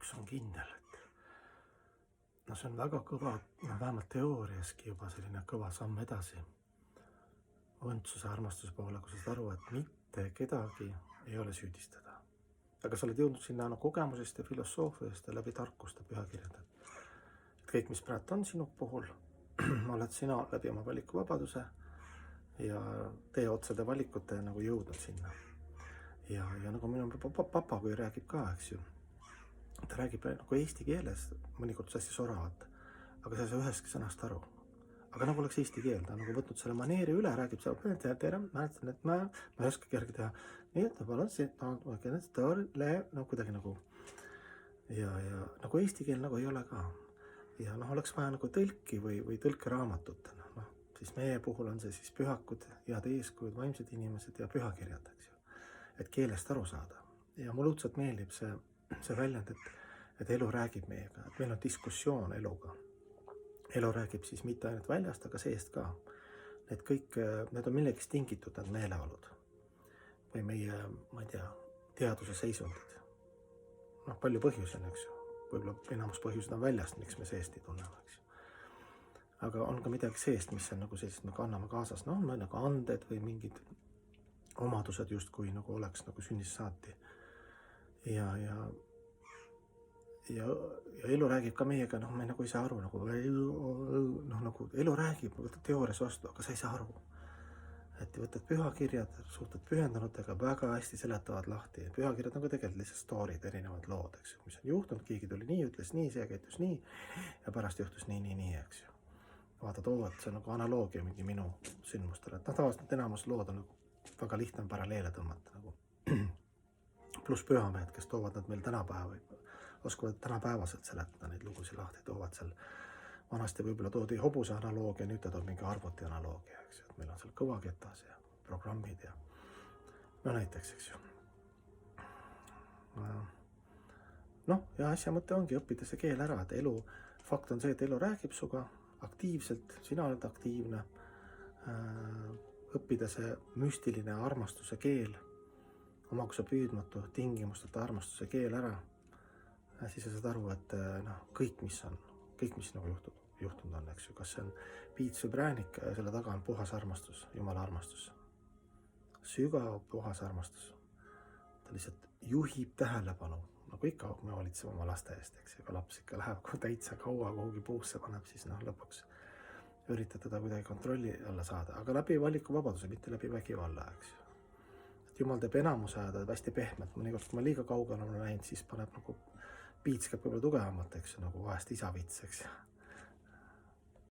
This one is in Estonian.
üks on kindel, et no see on väga kõva, vähemalt teooriaski juba selline kõva samm edasi õndsuse armastuse poole, kui sa saad aru, et mitte kedagi ei ole süüdistada. Aga sa oled jõudnud sinna kogemusest ja filosoofiast ja läbi tarkust ja pühakirjad. Et kõik, mis praegu on sinu puhul, oled sina läbi oma valikuvabaduse ja tee otsade valikute nagu jõudnud sinna. Ja nagu minu papa, kui räägib ka, eks ju, ta räägib nagu eesti keeles, mõnikord hästi soravalt, aga sa ei saa ühestki sõnast aru. Aga nagu oleks eesti keel, ta on nagu võtnud selle maneeri üle, räägib seal, tere, mäletan, et ma ei oska kerge teha. Nii, et ma palun siit, no kuidagi nagu. Ja nagu eesti keel nagu ei ole ka. Ja oleks vaja nagu tõlki või tõlkeraamatut. Siis meie puhul on see siis pühakud, head eeskujud, vaimsed inimesed ja pühakirjad, eks ju. Et keelest aru saada. Ja mulle õudselt meeldib see väljend, et elu räägib meiega, et meil on diskussioon eluga. Elu räägib siis mitte ainult väljast, aga seest ka. Need on millegist tingitud, need meeleolud. Või meie, ma ei tea, teaduse seisundid. Palju põhjusi on, eks ju. Võib-olla enamus põhjused on väljast, miks me seest ei tunneme, eks ju. Aga on ka midagi seest, mis on nagu sellist, me kanname kaasas, nagu anded või mingid omadused justkui nagu oleks nagu sünnist saati. Ja elu räägib ka meiega, me nagu ei saa aru, nagu elu räägib, võtad teoorias vastu, aga sa ei saa aru. Et võtad pühakirjad, suhted pühendunutega, väga hästi seletavad lahti. Pühakirjad on ka tegelikult lihtsalt storid, erinevad lood, eks ju, mis on juhtunud, keegi tuli nii, ütles nii, see käitus nii ja pärast juhtus nii, eks ju. Vaatad, et see on nagu analoogia mingi minu sündmustele. Tavaliselt enamus lood on nagu väga lihtne paralleele tõmmata nagu. Pluss pühamehed, kes toovad nad meil tänapäeva, oskavad tänapäevaselt seletada neid lugusid lahti, toovad seal vanasti võib-olla toodi hobuse analoogia, nüüd ta toob mingi arvuti analoogia, eks ju, et meil on seal kõvaketas ja programmid ja näiteks, eks ju. Ja asja mõte ongi õppida see keel ära, et elu, fakt on see, et elu räägib suga aktiivselt, sina oled aktiivne, õppida see müstiline armastuse keel, omakuse püüdmatu, tingimusteta armastuse keel ära, siis sa saad aru, et kõik, mis nagu juhtunud on, eks ju, kas see on piits või präänik, selle taga on puhas armastus, Jumala armastus, sügav puhas armastus. Ta lihtsalt juhib tähelepanu, nagu ikka me hoolitseme oma laste eest, eks ju, aga laps ikka läheb täitsa kaua kuhugi puusse paneb, siis lõpuks üritab teda kuidagi kontrolli alla saada, aga läbi valikuvabaduse, mitte läbi vägivalla, eks ju. Et Jumal teeb enamuse ajada hästi pehmelt, mõnikord, kui ma liiga kaugel olen läinud, siis paneb nagu piits käib võib-olla tugevamalt, eks ju, nagu vahest isavits, eks ju.